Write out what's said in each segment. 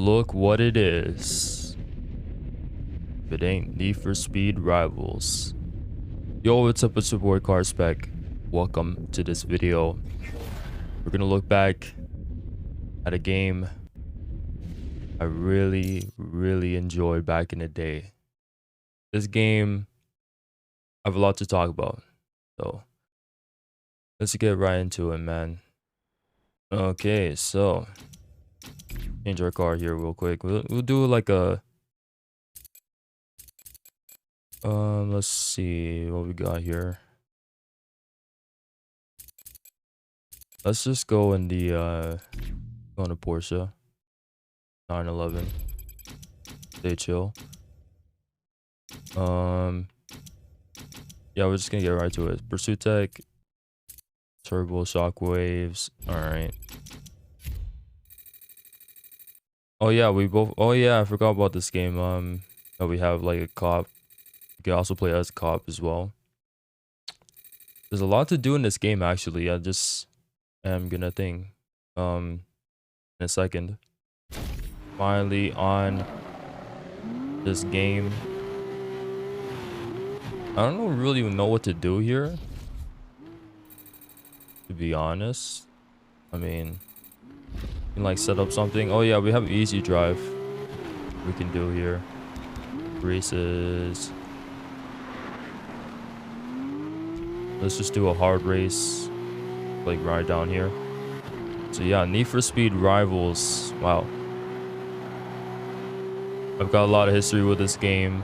look what it is. If it ain't Need for Speed Rivals. Yo, what's up? It's your boy Carspec. Welcome to this video. We're gonna look back at a game I really enjoyed back in the day. This game, I have a lot to talk about. So let's get right into it, man. Okay, so change our car here real quick. We'll do like a let's see what we got here. Let's just go in the go on a Porsche 911. Stay chill. Yeah, we're just gonna get right to it. Pursuit Tech, Turbo Shockwaves. All right. Oh yeah, we both. Oh yeah, I forgot about this game. That we have like a cop. You can also play as a cop as well. There's a lot to do in this game actually. I just am gonna think. In a second. Finally on this game. I don't really know what to do here, to be honest. I mean, you can like set up something. Oh yeah, we have easy drive we can do here. Races. Let's just do a hard race, like right down here. So yeah, Need for Speed Rivals. Wow, I've got a lot of history with this game.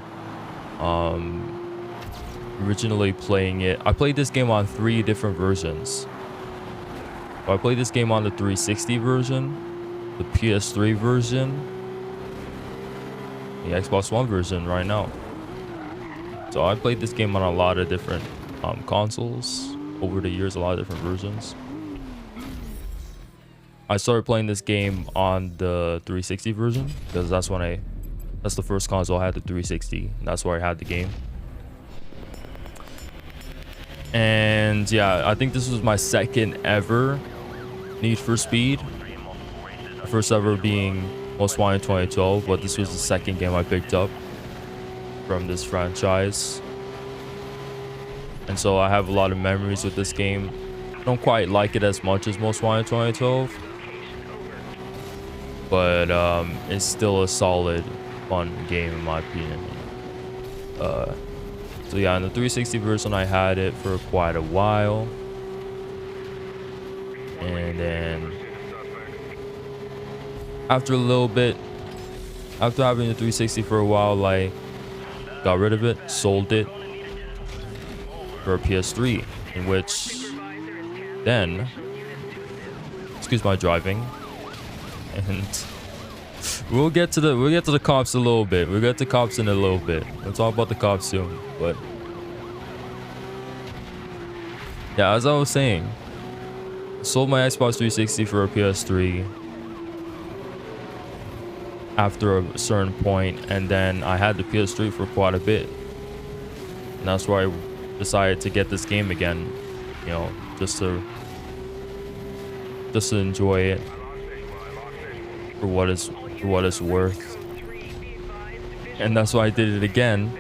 Originally playing it, I played this game on 3 different versions. I played this game on the 360 version, the PS3 version, the Xbox One version right now. So I played this game on a lot of different consoles over the years, a lot of different versions. I started playing this game on the 360 version because that's the first console I had, the 360. That's where I had the game. And yeah, I think this was my second ever Need for Speed. The first ever being Most Wanted 2012, but this was the second game I picked up from this franchise. And so I have a lot of memories with this game. I don't quite like it as much as Most Wanted 2012, but it's still a solid, fun game in my opinion. So yeah, in the 360 version, I had it for quite a while. And then after a little bit, after having the 360 for a while, I got rid of it, sold it for a PS3, in which then, excuse my driving, and we'll get to the cops a little bit. We'll get to cops in a little bit. We'll talk about the cops soon. But yeah, as I was saying, I sold my Xbox 360 for a PS3 after a certain point, and then I had the PS3 for quite a bit. And that's why I decided to get this game again, you know, just to enjoy it for what it's worth. And that's why I did it again.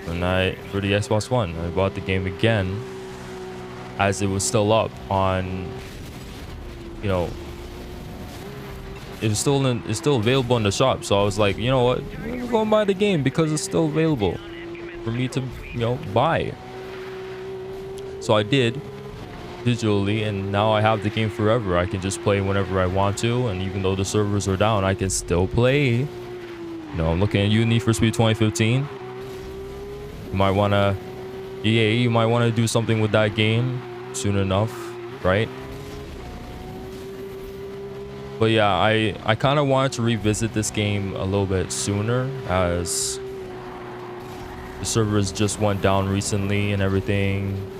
And for the Xbox One, I bought the game again as it was still up on, you know, it's still available in the shop. So I was like, you know what, I'm gonna go and buy the game because it's still available for me to, you know, buy. So I did digitally, and now I have the game forever. I can just play whenever I want to, and even though the servers are down, I can still play. You know, I'm looking at you, Need for Speed 2015. You might want to, EA, you might want to do something with that game soon enough, right? But yeah, I kind of wanted to revisit this game a little bit sooner, as the servers just went down recently and everything.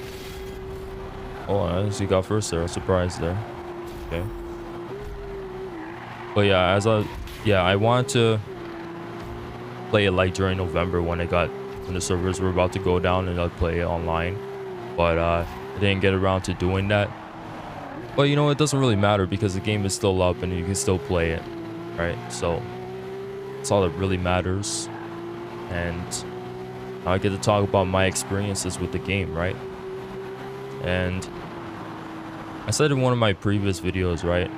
Oh, I see you got first there. I was surprised there. Okay. But yeah, I wanted to play it like during November when the servers were about to go down, and I'd play it online. But I didn't get around to doing that. But you know, it doesn't really matter because the game is still up and you can still play it. right? So that's all that really matters. And I get to talk about my experiences with the game, right? And I said in one of my previous videos, right,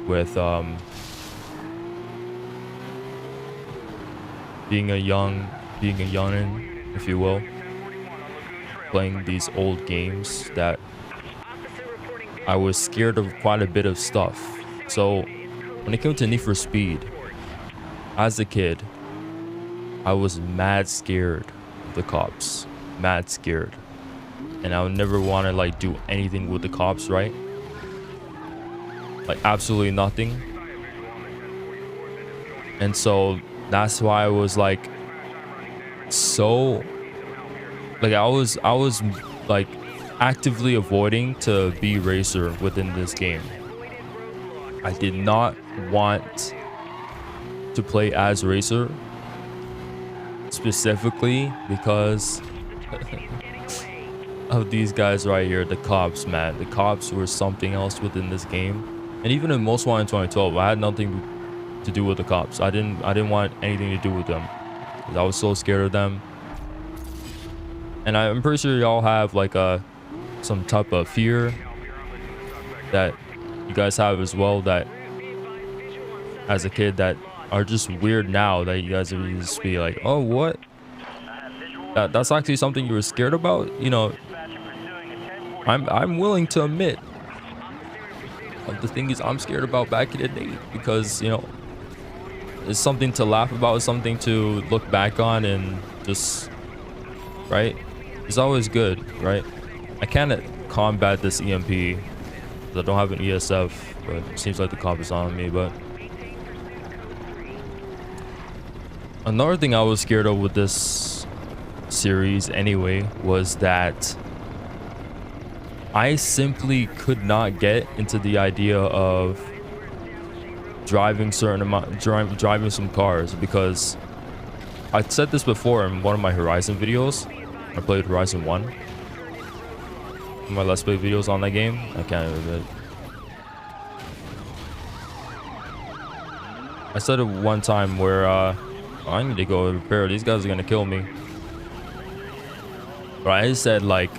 with being a youngin, if you will, playing these old games, that I was scared of quite a bit of stuff. So when it came to Need for Speed, as a kid, I was mad scared of the cops, mad scared, and I would never want to like do anything with the cops, right? Like absolutely nothing. And so that's why I was like so like I was like actively avoiding to be Racer within this game. I did not want to play as Racer, specifically because of these guys right here, the cops, man. The cops were something else within this game. And even in Most Wanted 2012, I had nothing to do with the cops. I didn't want anything to do with them, because I was so scared of them. And I'm pretty sure y'all have like some type of fear that you guys have as well, that as a kid, that are just weird now, that you guys would just be like, oh, what? That's actually something you were scared about, you know. I'm willing to admit the thing is I'm scared about back in the day, because, you know, it's something to laugh about, it's something to look back on, and just, right? It's always good, right? I can't combat this EMP because I don't have an ESF, but it seems like the cop is on me. But another thing I was scared of with this series anyway was that I simply could not get into the idea of driving driving some cars, because I said this before in one of my Horizon videos. I played Horizon 1. My Let's Play videos on that game. I can't even. I said it one time where I need to go repair. These guys are gonna kill me. But I said like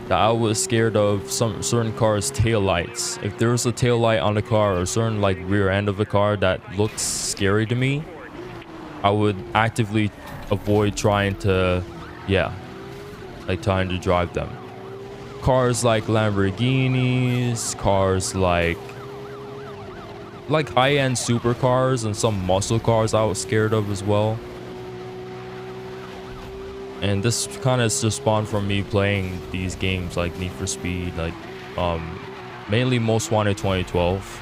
that I was scared of some certain cars' tail lights. If there was a tail light on the car, or a certain like rear end of the car that looks scary to me, I would actively avoid trying to, trying to drive them. Cars like Lamborghinis, cars like high-end supercars, and some muscle cars I was scared of as well. And this kind of just spawned from me playing these games like Need for Speed, like mainly Most Wanted 2012,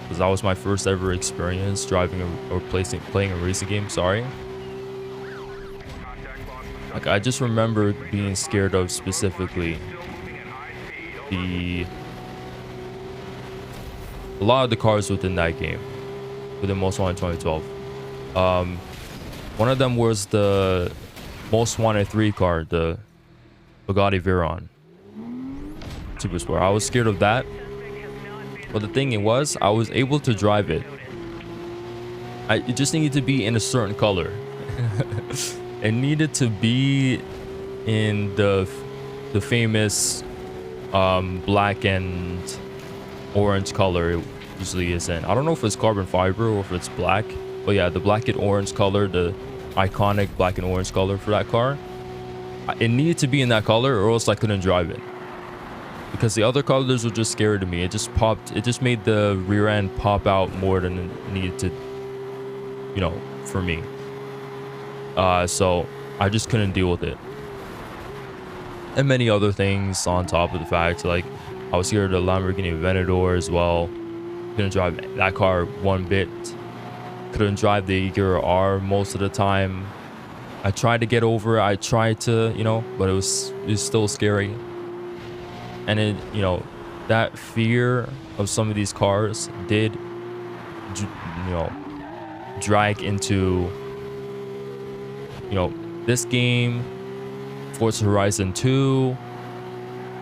because that was my first ever experience driving or playing a racing game. Sorry. Like, I just remember being scared of specifically a lot of the cars within that game, within Most Wanted 2012. One of them was the Most Wanted 3 car, the Bugatti Veyron Super Sport. I was scared of that, but the thing was, I was able to drive it. It just needed to be in a certain color. It needed to be in the famous black and orange color it usually is in. I don't know if it's carbon fiber or if it's black, but yeah, the black and orange color, the iconic black and orange color for that car, it needed to be in that color, or else I couldn't drive it, because the other colors were just scary to me. It just made the rear end pop out more than it needed to, you know, for me. So I just couldn't deal with it, and many other things on top of the fact, like I was scared of the Lamborghini Aventador as well. Couldn't drive that car one bit. Couldn't drive the Agera R most of the time. I tried to get over it. I tried to, you know, but it was still scary. And it, you know, that fear of some of these cars did, you know, drag into, you know, this game, Forza Horizon 2.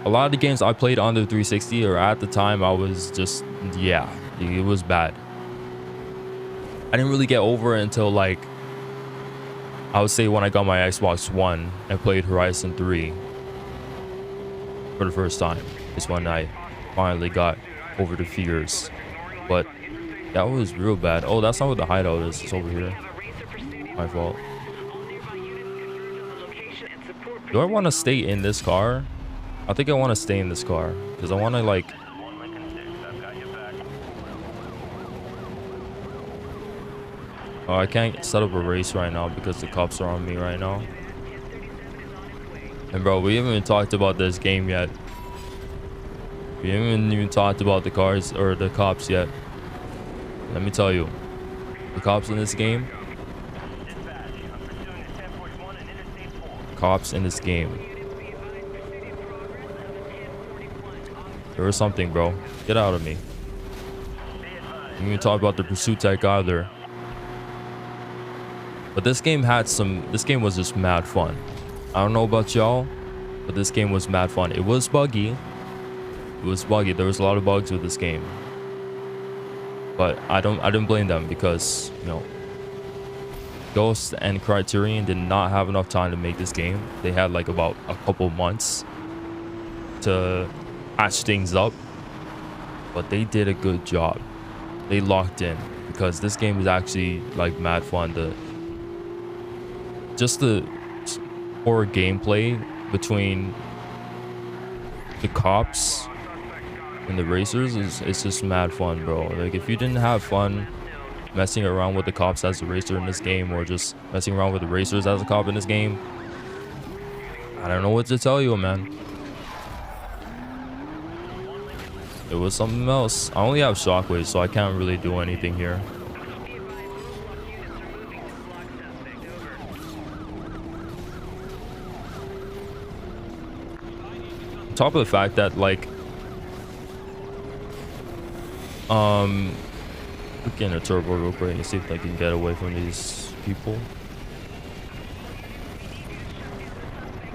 A lot of the games I played on the 360, or at the time, I was just, yeah, it was bad. I didn't really get over it until like I would say when I got my Xbox One and played Horizon 3 for the first time. Is when I finally got over the fears. But that was real bad. Oh, that's not what the hideout is. It's over here. My fault. Do I want to stay in this car? I think I want to stay in this car because I want to like. Oh, I can't set up a race right now because the cops are on me right now. And bro, we haven't even talked about this game yet. We haven't even talked about the cars or the cops yet. Let me tell you, the cops in this game. Cops in this game. There was something, bro. Get out of me. We didn't even talk about the pursuit tech either. But this game had some. This game was just mad fun. I don't know about y'all, but this game was mad fun. It was buggy. It was buggy. There was a lot of bugs with this game. But I didn't blame them because, you know, Ghost and Criterion did not have enough time to make this game. They had like about a couple months to patch things up, but they did a good job. They locked in because this game is actually like mad fun. Just the horror gameplay between the cops and the racers it's just mad fun, bro. Like if you didn't have fun messing around with the cops as a racer in this game, or just messing around with the racers as a cop in this game, I don't know what to tell you, man. It was something else. I only have shockwaves, so I can't really do anything here. On top of the fact that like look in a turbo real quick and see if I can get away from these people.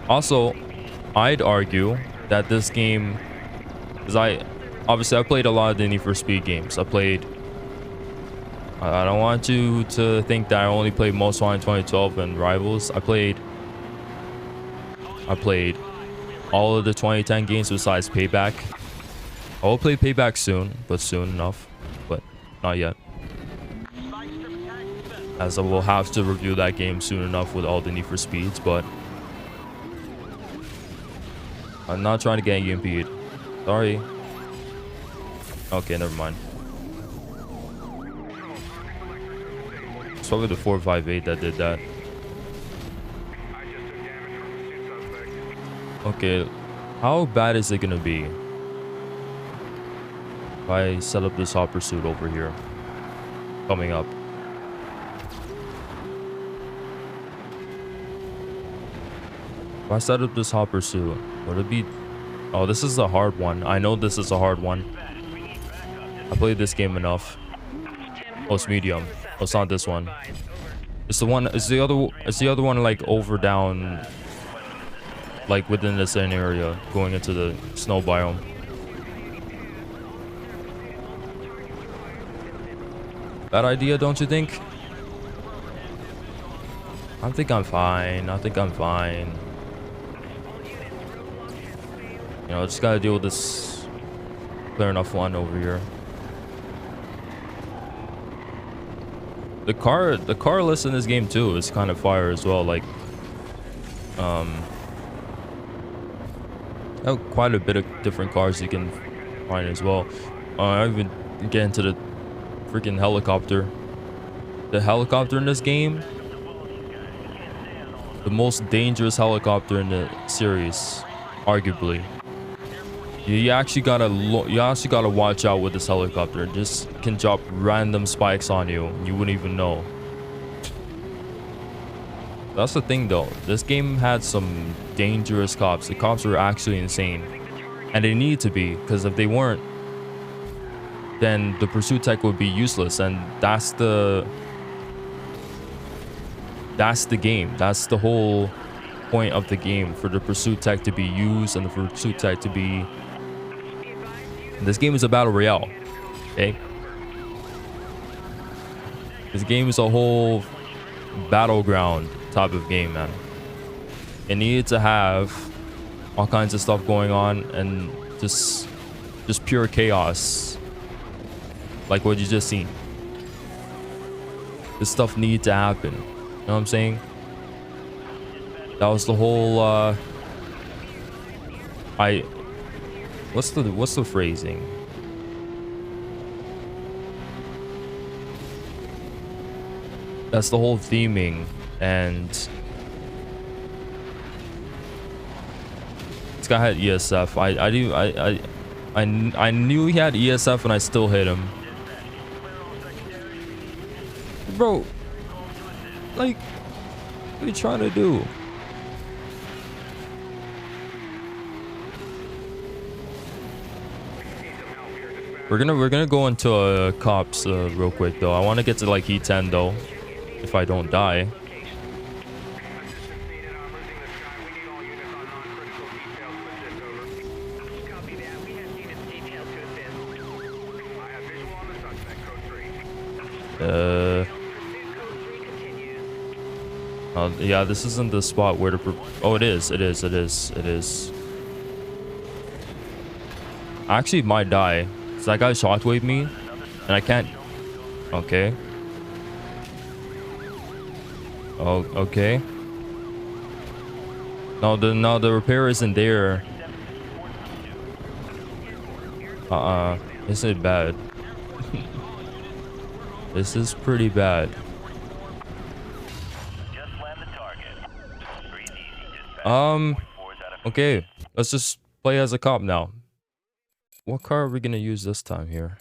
Also, I'd argue that this game, because I played a lot of the Need for Speed games. I don't want you to think that I only played Most Wanted 2012 and Rivals. I played all of the 2010 games besides Payback. I will play Payback soon, but soon enough, but not yet. As I will have to review that game soon enough with all the Need for Speeds, but I'm not trying to get EMP'd. Sorry. Okay, never mind. It's probably the 458 that did that. Okay, how bad is it gonna be if I set up this hot pursuit over here? Coming up. If I set up this hot pursuit, would it be... Oh, this is a hard one. I know this is a hard one. I played this game enough. Oh, it's medium. Oh, it's not this one. It's the one. It's the other one like over down, like within the same area, going into the snow biome. Bad idea, don't you think? I think I'm fine. I think I'm fine. You know, I just gotta deal with this clear enough one over here. The car list in this game too is kind of fire as well. Like, quite a bit of different cars you can find as well. I even get into the freaking helicopter. The helicopter in this game, the most dangerous helicopter in the series, arguably. You actually gotta watch out with this helicopter. It just can drop random spikes on you. You wouldn't even know. That's the thing though. This game had some dangerous cops. The cops were actually insane. And they need to be, because if they weren't, then the pursuit tech would be useless. And that's the game. That's the whole point of the game, for the pursuit tech to be used and the pursuit tech to be... This game is a battle royale, okay? This game is a whole battleground type of game, man. It needed to have all kinds of stuff going on and just pure chaos, like what you just seen. This stuff needed to happen. You know what I'm saying? That was the whole what's the phrasing? That's the whole theming. And this guy had ESF. I knew he had ESF and I still hit him. Bro, like, what are you trying to do? We're gonna go into cops real quick though. I want to get to like E10 though, if I don't die. Yeah, this isn't the spot where to. Oh, it is. It is. I actually might die. So that guy shockwaved me, and I can't. Okay. Oh, okay. No, the repair isn't there. This is bad. This is pretty bad. Okay, let's just play as a cop now. What car are we gonna use this time here?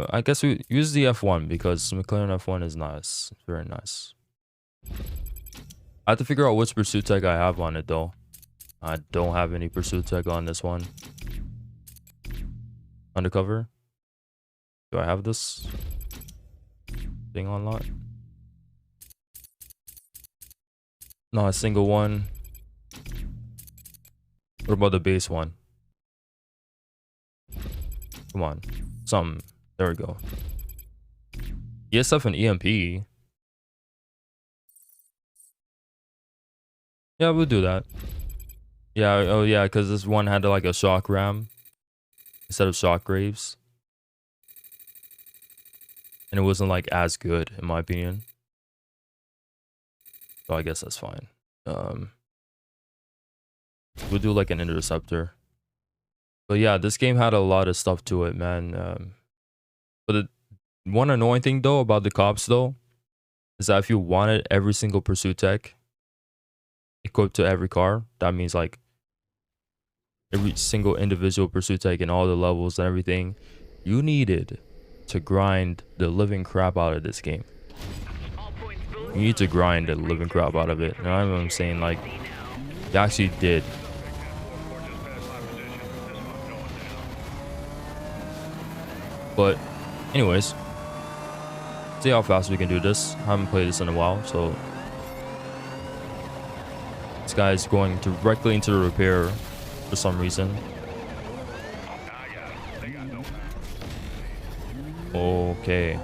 I guess we use the F1 because McLaren F1 is nice. Very nice. I have to figure out which pursuit tech I have on it though. I don't have any pursuit tech on this one. Undercover. Do I have this thing unlocked? Not a single one. What about the base one? Come on. Something. There we go. ESF and EMP. Yeah, we'll do that. Yeah, oh yeah, because this one had like a shock ram instead of shock graves. And it wasn't like as good in my opinion. So I guess that's fine. We'll do like an interceptor. But yeah, this game had a lot of stuff to it, man. But the one annoying thing though about the cops though is that if you wanted every single pursuit tech equipped to every car, that means like every single individual pursuit tech in all the levels and everything, you needed to grind the living crap out of this game. You need to grind the living crap out of it. You know what I'm saying? Like, you actually did. But anyways, see how fast we can do this. I haven't played this in a while, so this guy is going directly into the repair for some reason. Okay,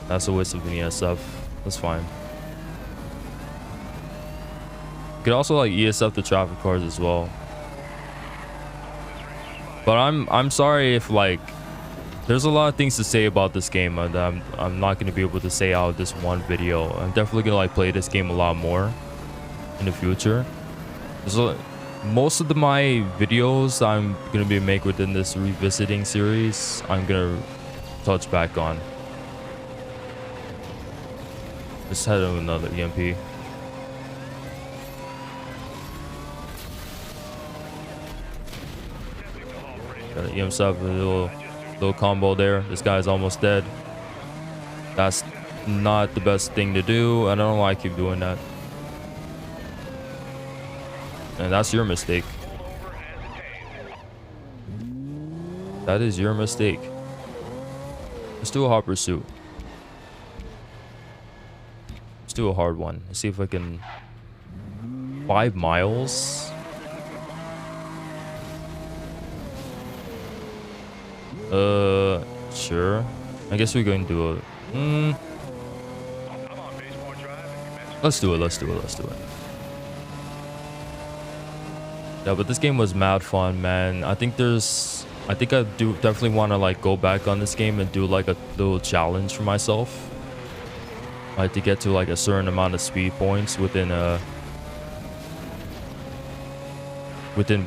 that's a waste of an ESF. That's fine. You could also like ESF the traffic cars as well. But I'm sorry if like there's a lot of things to say about this game and I'm not going to be able to say out of this one video. I'm definitely going to like play this game a lot more in the future. Most of my videos I'm going to be making within this revisiting series, I'm going to touch back on. Let's head to another EMP. Got an EM7, a little combo there. This guy's almost dead. That's not the best thing to do. I don't know why I keep doing that. And that's your mistake. That is your mistake. Let's do a hot pursuit. Let's do a hard one. Let's see if I can... 5 miles? Sure. I guess we're going to do it. Let's do it. Let's do it. Let's do it. Yeah, but this game was mad fun, man. I think I do definitely want to like go back on this game and do like a little challenge for myself. Like to get to like a certain amount of speed points within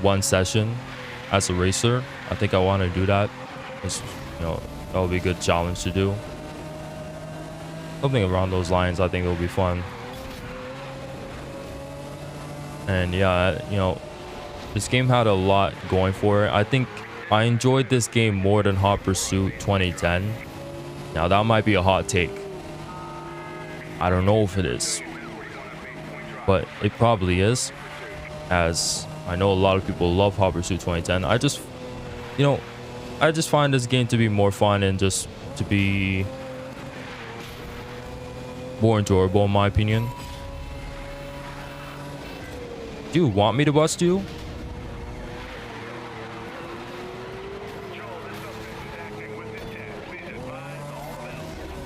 one session as a racer. I think I want to do that. It's, that would be a good challenge to do. Something around those lines. I think it'll be fun. And yeah, this game had a lot going for it. I think I enjoyed this game more than Hot Pursuit 2010. Now that might be a hot take. I don't know if it is, but it probably is, as I know a lot of people love Hot Pursuit 2010. I just find this game to be more fun and just to be more enjoyable in my opinion. Do you want me to bust you?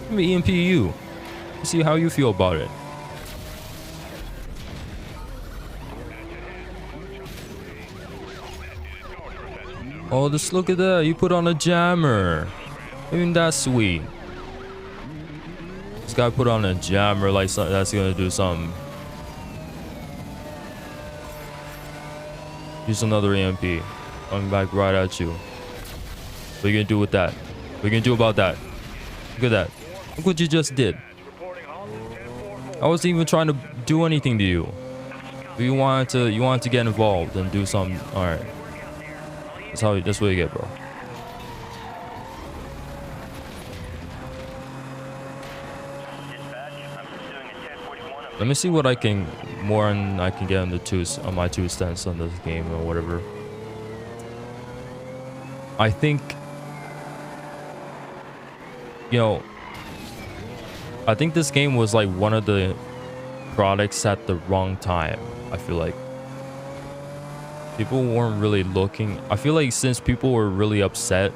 Let me EMP you. See how you feel about it. Oh, just look at that. You put on a jammer. Isn't that sweet? This guy put on a jammer like that's gonna do something. Use another EMP. Coming back right at you. What are you gonna do with that? What are you gonna do about that? Look at that. Look what you just did. I wasn't even trying to do anything to you. You wanted to get involved and do something. All right. That's what you get, bro. Let me see what I can get on my 2 cents on this game or whatever. I think I think this game was like one of the products at the wrong time. I feel like people weren't really looking. I feel like since people were really upset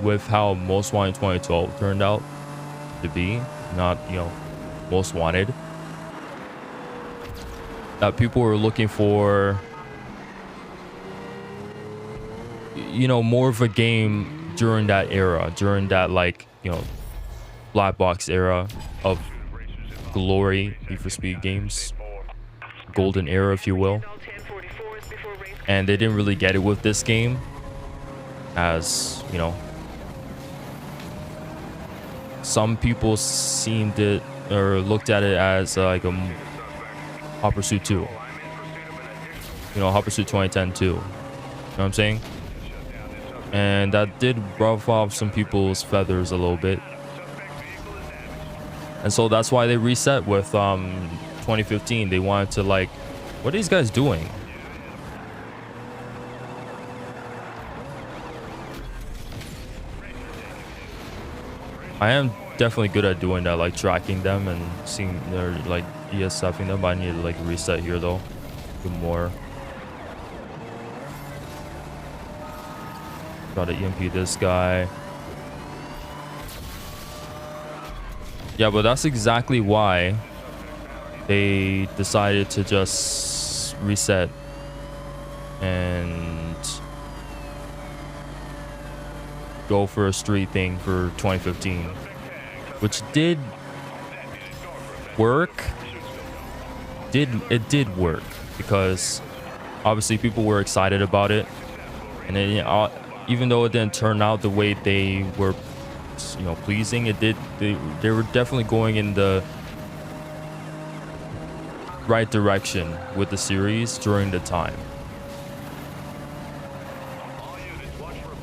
with how Most Wanted 2012 turned out to be, not Most Wanted, that people were looking for more of a game during that era, during that black box era of glory, Need for Speed games, golden era if you will. And they didn't really get it with this game, as some people seemed it or looked at it as like a Hot Pursuit 2, Hot Pursuit 2010 2. You know what I'm saying? And that did ruffle off some people's feathers a little bit. And so that's why they reset with 2015. They wanted to what are these guys doing? I am definitely good at doing that, tracking them and seeing their ESFing them, but I need to reset here though. Do more. Try to EMP this guy. Yeah, but that's exactly why they decided to just reset and go for a street thing for 2015, which did work. It did work because obviously people were excited about it, and then even though it didn't turn out the way they were pleasing, it did. They were definitely going in the right direction with the series during the time.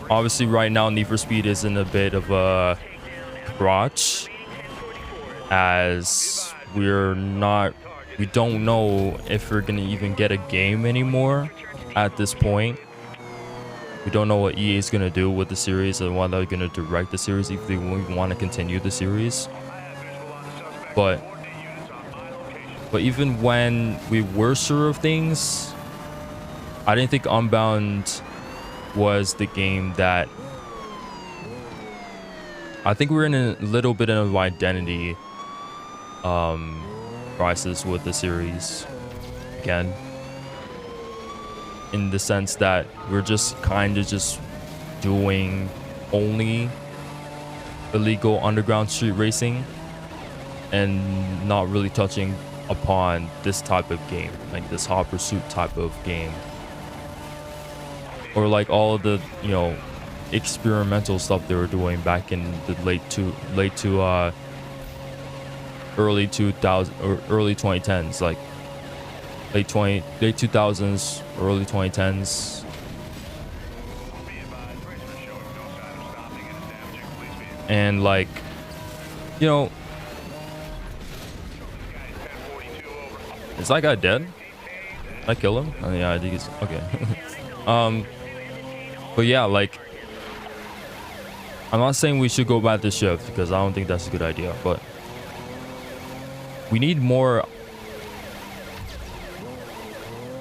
Obviously right now Need for Speed is in a bit of a crotch, as we don't know if we're gonna even get a game anymore at this point. We don't know what EA is going to do with the series and why they're going to direct the series, if they want to continue the series. But even when we were sure of things, I didn't think Unbound was the game that I think we're in a little bit of identity crisis with the series again, in the sense that we're just kind of just doing only illegal underground street racing and not really touching upon this type of game, like this hot pursuit type of game, or like all of the, you know, experimental stuff they were doing back in the early 2000 or early 2010s, like late 2000s, early 2010s. And like, you know, is that guy dead? Did I kill him? Oh, yeah, I think he's okay. But yeah, like, I'm not saying we should go back to shift because I don't think that's a good idea, but we need more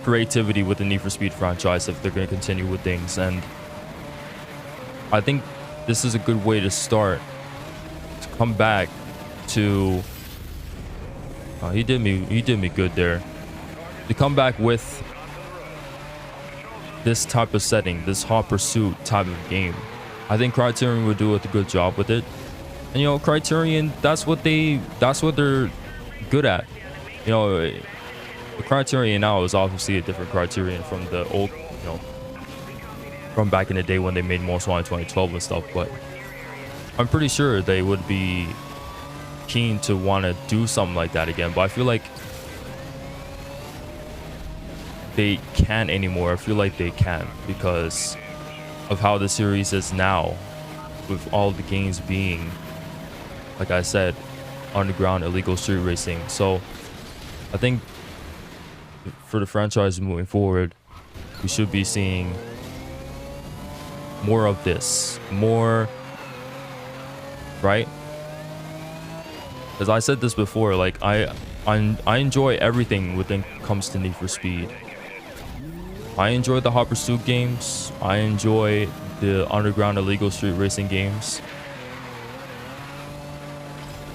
creativity with the Need for Speed franchise if they're going to continue with things. And I think this is a good way to start, to come back to he did me good there, to come back with this type of setting, this hot pursuit type of game. I think Criterion would do a good job with it. And you know, Criterion, that's what they're good at. You know, the Criterion now is obviously a different Criterion from the old, you know, from back in the day when they made Most Wanted 2012 and stuff, but I'm pretty sure they would be keen to want to do something like that again. But I feel like they can't anymore. I feel like they can't because of how the series is now, with all the games being, like I said, underground illegal street racing. So I think for the franchise moving forward, we should be seeing more of this, more, right? Because I said this before, like I enjoy everything when it comes to Need for Speed. I enjoy the hot pursuit games. I enjoy the underground illegal street racing games.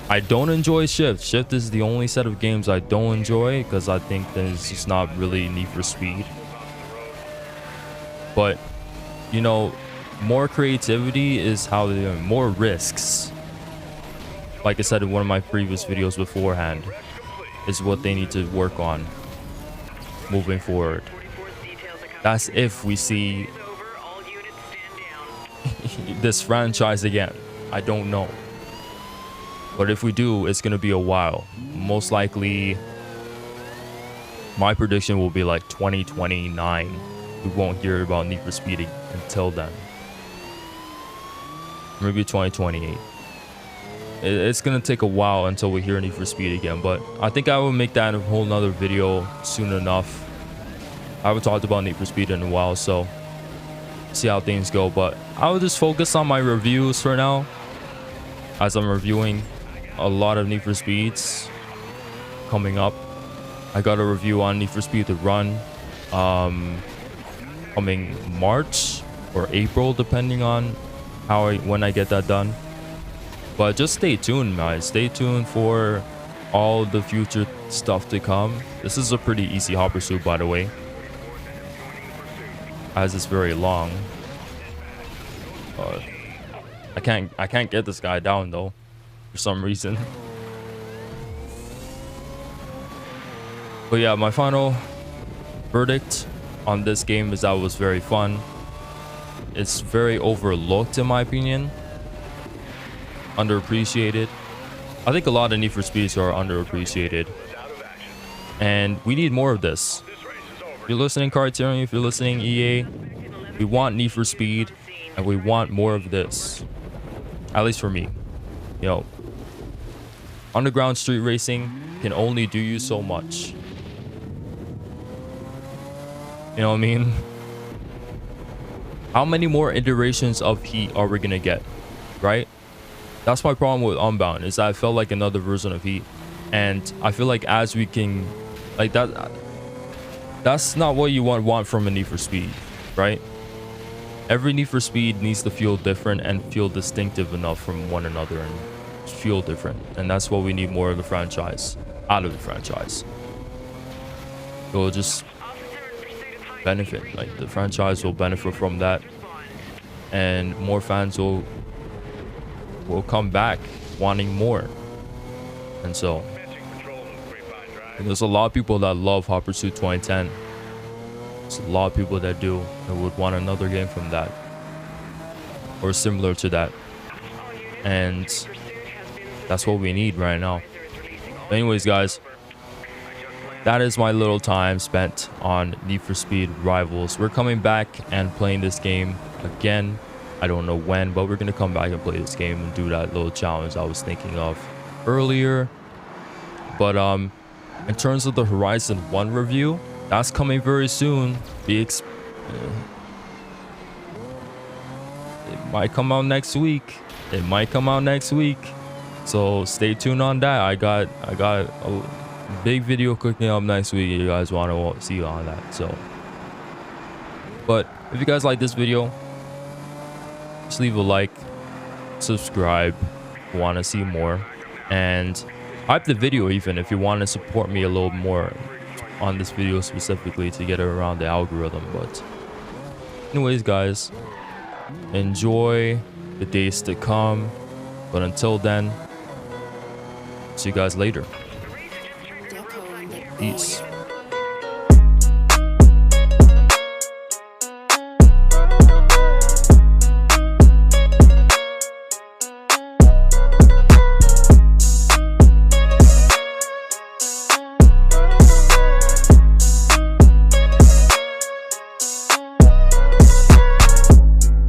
I don't enjoy Shift. Shift is the only set of games I don't enjoy because I think that it's just not really Need for Speed. But, you know, more creativity is how they're doing, more risks. Like I said in one of my previous videos beforehand, is what they need to work on moving forward. That's if we see this franchise again. I don't know. But if we do, it's going to be a while. Most likely, my prediction will be like 2029. We won't hear about Need for Speed until then. Maybe 2028. It's going to take a while until we hear Need for Speed again. But I think I will make that a whole nother video soon enough. I haven't talked about Need for Speed in a while, so see how things go. But I will just focus on my reviews for now, as I'm reviewing a lot of Need for Speeds coming up. I got a review on Need for Speed The Run coming March or April, depending on when I get that done. But just stay tuned, guys. Stay tuned for all the future stuff to come. This is a pretty easy hot pursuit, by the way, as it's very long. I can't get this guy down though, for some reason. But yeah, my final verdict on this game is that it was very fun. It's very overlooked in my opinion, underappreciated. I think a lot of Need for Speeds are underappreciated, and we need more of this. If you're listening Criterion, if you're listening EA, we want Need for Speed, and we want more of this. At least for me. You know, underground street racing can only do you so much. You know what I mean? How many more iterations of Heat are we gonna get, right? That's my problem with Unbound, is that I felt like another version of Heat, and I feel like as we can, like that's not what you want from a Need for Speed, right? Every Need for Speed needs to feel different and feel distinctive enough from one another and feel different. And that's what we need more of the franchise, out of the franchise. It will just benefit, like the franchise will benefit from that, and more fans will come back wanting more. And so there's a lot of people that love Hot Pursuit 2010. There's a lot of people that do and would want another game from that or similar to that, and that's what we need right now. Anyways, guys, that is my little time spent on Need for Speed Rivals. We're coming back and playing this game again. I don't know when, but we're gonna come back and play this game and do that little challenge I was thinking of earlier. But in terms of the Horizon 1 review, that's coming very soon. It might come out next week. It might come out next week. So stay tuned on that. I got a big video cooking up next week. You guys want to see on that. So, but if you guys like this video, just leave a like, subscribe if you want to see more, and hype the video even if you want to support me a little more on this video specifically to get it around the algorithm. But anyways, guys, enjoy the days to come, but until then, see you guys later. Peace.